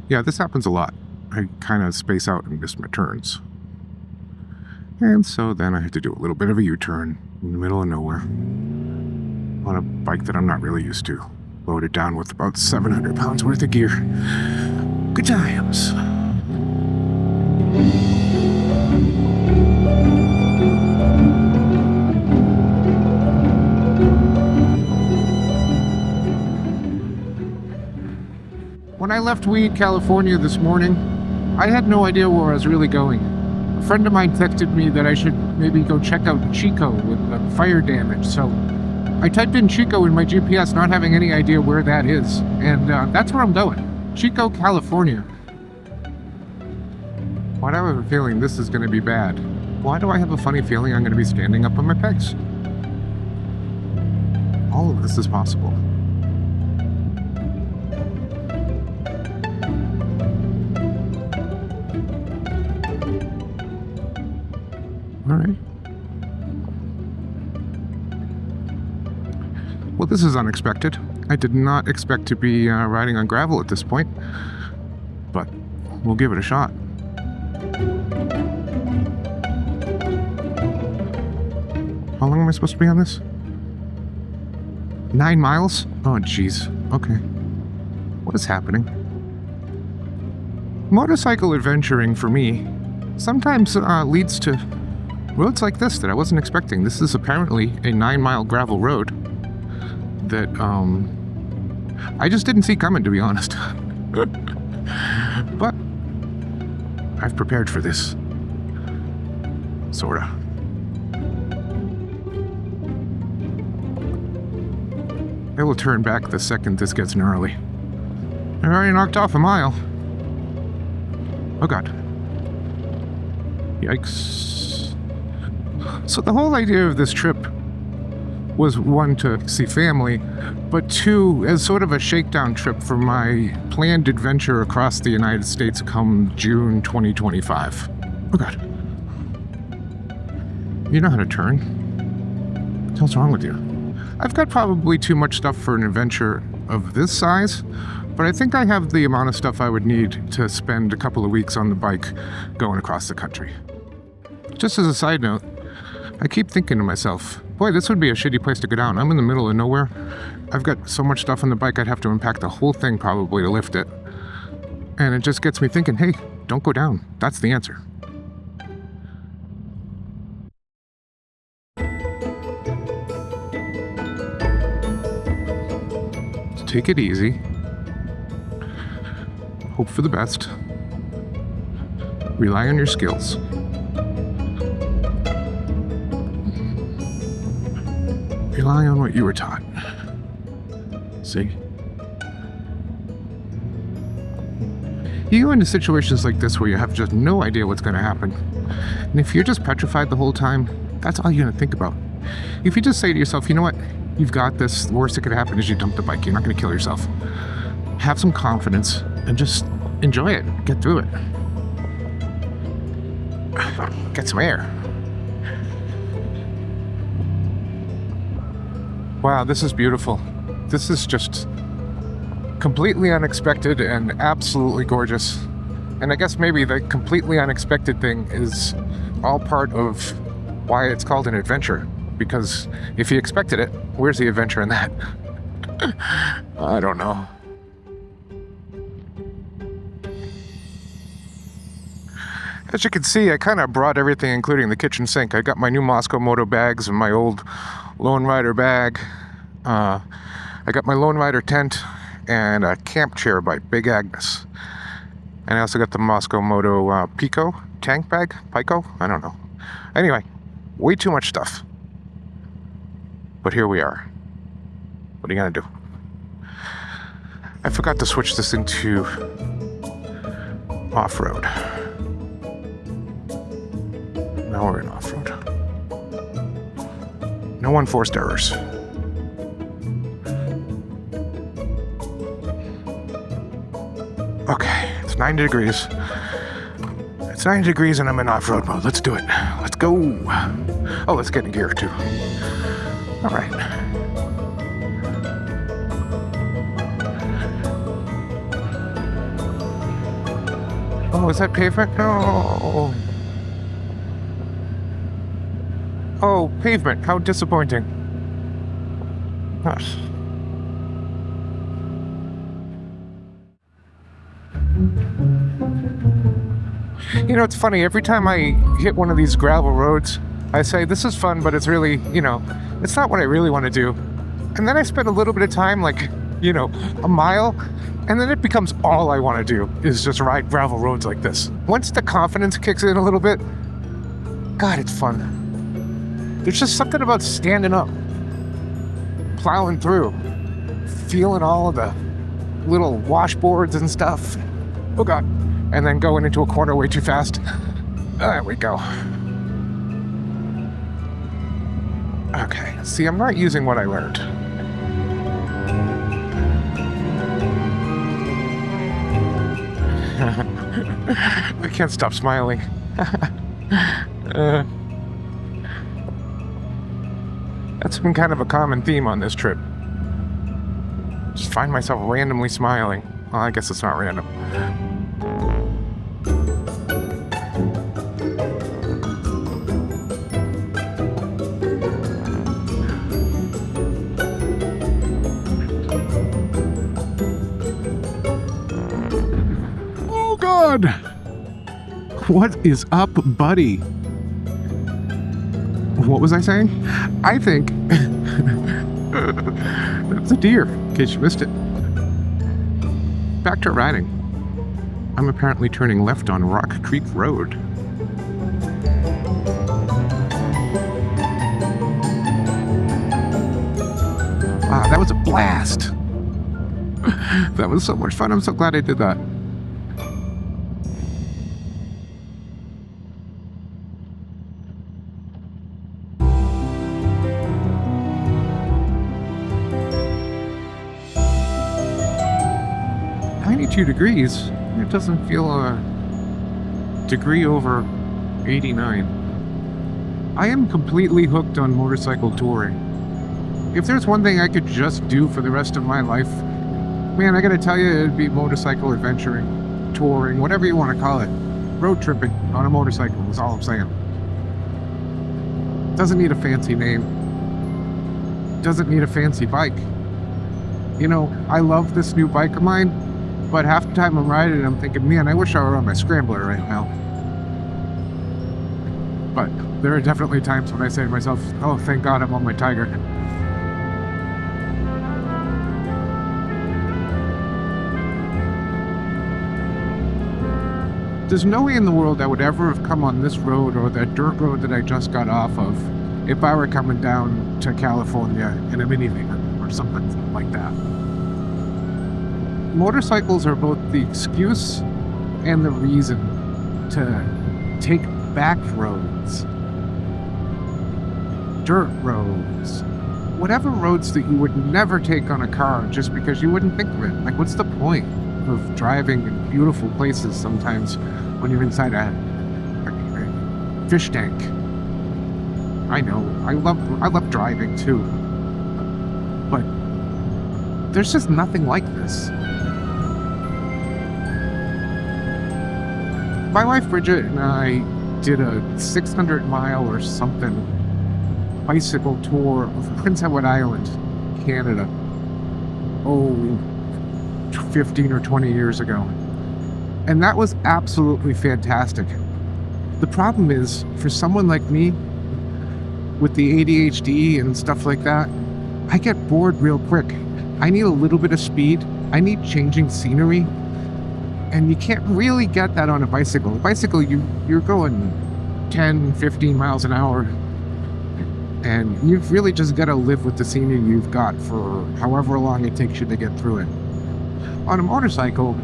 Yeah, this happens a lot. I kind of space out and miss my turns. And so then I had to do a little bit of a U-turn in the middle of nowhere on a bike that I'm not really used to. Loaded down with about 700 pounds worth of gear. Good times. When I left Weed, California this morning, I had no idea where I was really going. A friend of mine texted me that I should maybe go check out Chico with the fire damage, so I typed in Chico in my GPS, not having any idea where that is, and that's where I'm going. Chico, California. Why do I have a feeling this is going to be bad? Why do I have a funny feeling I'm going to be standing up on my pegs? All of this is possible. All right. Well, this is unexpected. I did not expect to be riding on gravel at this point, but we'll give it a shot. How long am I supposed to be on this? 9 miles? Oh, jeez. Okay. What is happening? Motorcycle adventuring for me sometimes leads to roads like this that I wasn't expecting. This is apparently a 9-mile gravel road that I just didn't see coming, to be honest. But I've prepared for this. Sorta. I will turn back the second this gets gnarly. I already knocked off a mile. Oh god. Yikes. So the whole idea of this trip was, one, to see family, but two, as sort of a shakedown trip for my planned adventure across the United States come June 2025. Oh god. You know how to turn. What the hell's wrong with you? I've got probably too much stuff for an adventure of this size, but I think I have the amount of stuff I would need to spend a couple of weeks on the bike going across the country. Just as a side note, I keep thinking to myself, boy, this would be a shitty place to go down. I'm in the middle of nowhere. I've got so much stuff on the bike, I'd have to unpack the whole thing probably to lift it. And it just gets me thinking, hey, don't go down. That's the answer. So take it easy. Hope for the best. Rely on your skills. Rely on what you were taught. See? You go into situations like this where you have just no idea what's going to happen. And if you're just petrified the whole time, that's all you're going to think about. If you just say to yourself, you know what? You've got this. The worst that could happen is you dump the bike. You're not going to kill yourself. Have some confidence and just enjoy it. Get through it. Get some air. Wow, this is beautiful. This is just completely unexpected and absolutely gorgeous. And I guess maybe the completely unexpected thing is all part of why it's called an adventure. Because if you expected it, where's the adventure in that? I don't know. As you can see, I kind of brought everything, including the kitchen sink. I got my new Moscow Moto bags and my old Lone Rider bag. I got my Lone Rider tent and a camp chair by Big Agnes. And I also got the Moscow Moto Pico tank bag? Pico? I don't know. Anyway, way too much stuff. But here we are. What are you gonna do? I forgot to switch this into off-road. Now we're in off-road. No unforced errors. Okay, it's 90 degrees. It's 90 degrees and I'm in off-road mode. Let's do it. Let's go. Oh, let's get in gear too. All right. Oh, is that pavement? No. Oh, pavement. How disappointing. Gosh. You know, it's funny. Every time I hit one of these gravel roads, I say, this is fun, but it's really, it's not what I really want to do. And then I spend a little bit of time, like, a mile, and then it becomes all I want to do is just ride gravel roads like this. Once the confidence kicks in a little bit, God, it's fun. There's just something about standing up, plowing through, feeling all of the little washboards and stuff. Oh God. And then going into a corner way too fast. There we go. Okay, see, I'm not using what I learned. I can't stop smiling. That's been kind of a common theme on this trip. Just find myself randomly smiling. Well, I guess it's not random. Oh God! What is up, buddy? What was I saying? I think that's a deer, in case you missed it. Back to riding. I'm apparently turning left on Rock Creek Road. Wow, that was a blast. That was so much fun. I'm so glad I did that. Degrees. It doesn't feel a degree over 89. I am completely hooked on motorcycle touring. If there's one thing I could just do for the rest of my life, man, I gotta tell you, it'd be motorcycle adventuring, touring, whatever you want to call it. Road tripping on a motorcycle is all I'm saying. Doesn't need a fancy name. Doesn't need a fancy bike. I love this new bike of mine. But half the time I'm riding it, I'm thinking, man, I wish I were on my Scrambler right now. But there are definitely times when I say to myself, oh, thank God I'm on my Tiger. There's no way in the world I would ever have come on this road or that dirt road that I just got off of if I were coming down to California in a minivan or something like that. Motorcycles are both the excuse and the reason to take back roads, dirt roads, whatever roads that you would never take on a car just because you wouldn't think of it. Like, what's the point of driving in beautiful places sometimes when you're inside a fish tank? I know, I love driving too, but there's just nothing like this. My wife Bridget and I did a 600-mile or something bicycle tour of Prince Edward Island, Canada, 15 or 20 years ago. And that was absolutely fantastic. The problem is, for someone like me, with the ADHD and stuff like that, I get bored real quick. I need a little bit of speed. I need changing scenery. And you can't really get that on a bicycle. A bicycle, you're going 10, 15 miles an hour. And you've really just got to live with the scenery you've got for however long it takes you to get through it. On a motorcycle,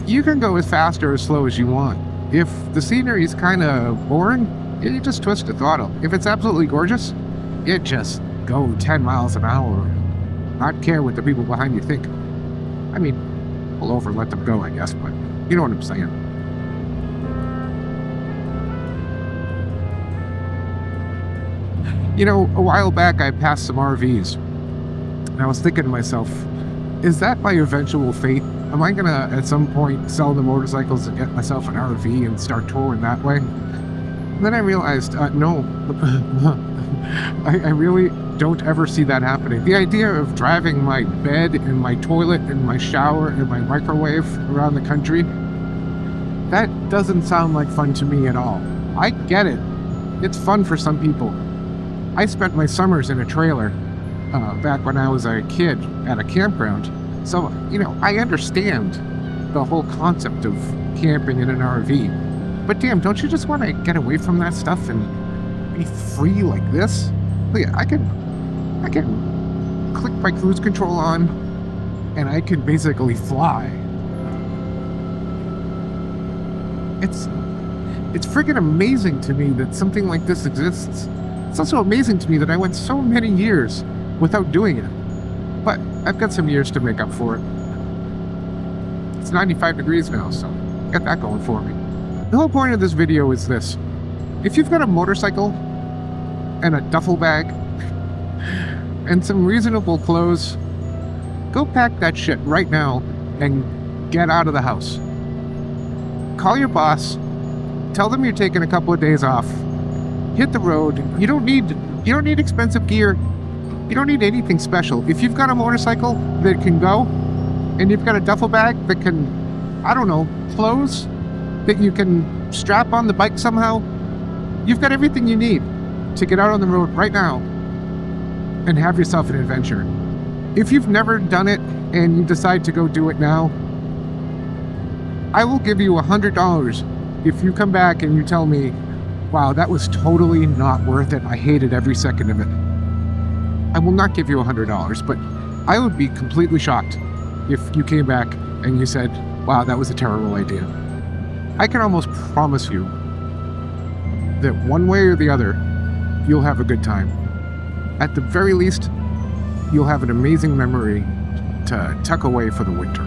you can go as fast or as slow as you want. If the scenery is kind of boring, you just twist the throttle. If it's absolutely gorgeous, you just go 10 miles an hour. Not care what the people behind you think. I mean, pull over and let them go, I guess, but you know what I'm saying. A while back I passed some RVs, and I was thinking to myself, is that my eventual fate? am I gonna at some point sell the motorcycles and get myself an RV and start touring that way? And then I realized, no, I really don't ever see that happening. The idea of driving my bed and my toilet and my shower and my microwave around the country, that doesn't sound like fun to me at all. I get it. It's fun for some people. I spent my summers in a trailer back when I was a kid at a campground. So, I understand the whole concept of camping in an RV. But damn, don't you just want to get away from that stuff and be free like this? Look, I can click my cruise control on and I can basically fly. It's freaking amazing to me that something like this exists. It's also amazing to me that I went so many years without doing it. But I've got some years to make up for it. It's 95 degrees now, so got that going for me. The whole point of this video is this. If you've got a motorcycle and a duffel bag and some reasonable clothes, go pack that shit right now and get out of the house. Call your boss, tell them you're taking a couple of days off, hit the road. You don't need expensive gear. You don't need anything special. If you've got a motorcycle that can go, and you've got a duffel bag that can, clothes that you can strap on the bike somehow, you've got everything you need to get out on the road right now and have yourself an adventure. If you've never done it and you decide to go do it now, I will give you $100 if you come back and you tell me, wow, that was totally not worth it. I hated every second of it. I will not give you $100, but I would be completely shocked if you came back and you said, wow, that was a terrible idea. I can almost promise you that one way or the other, you'll have a good time. At the very least, you'll have an amazing memory to tuck away for the winter.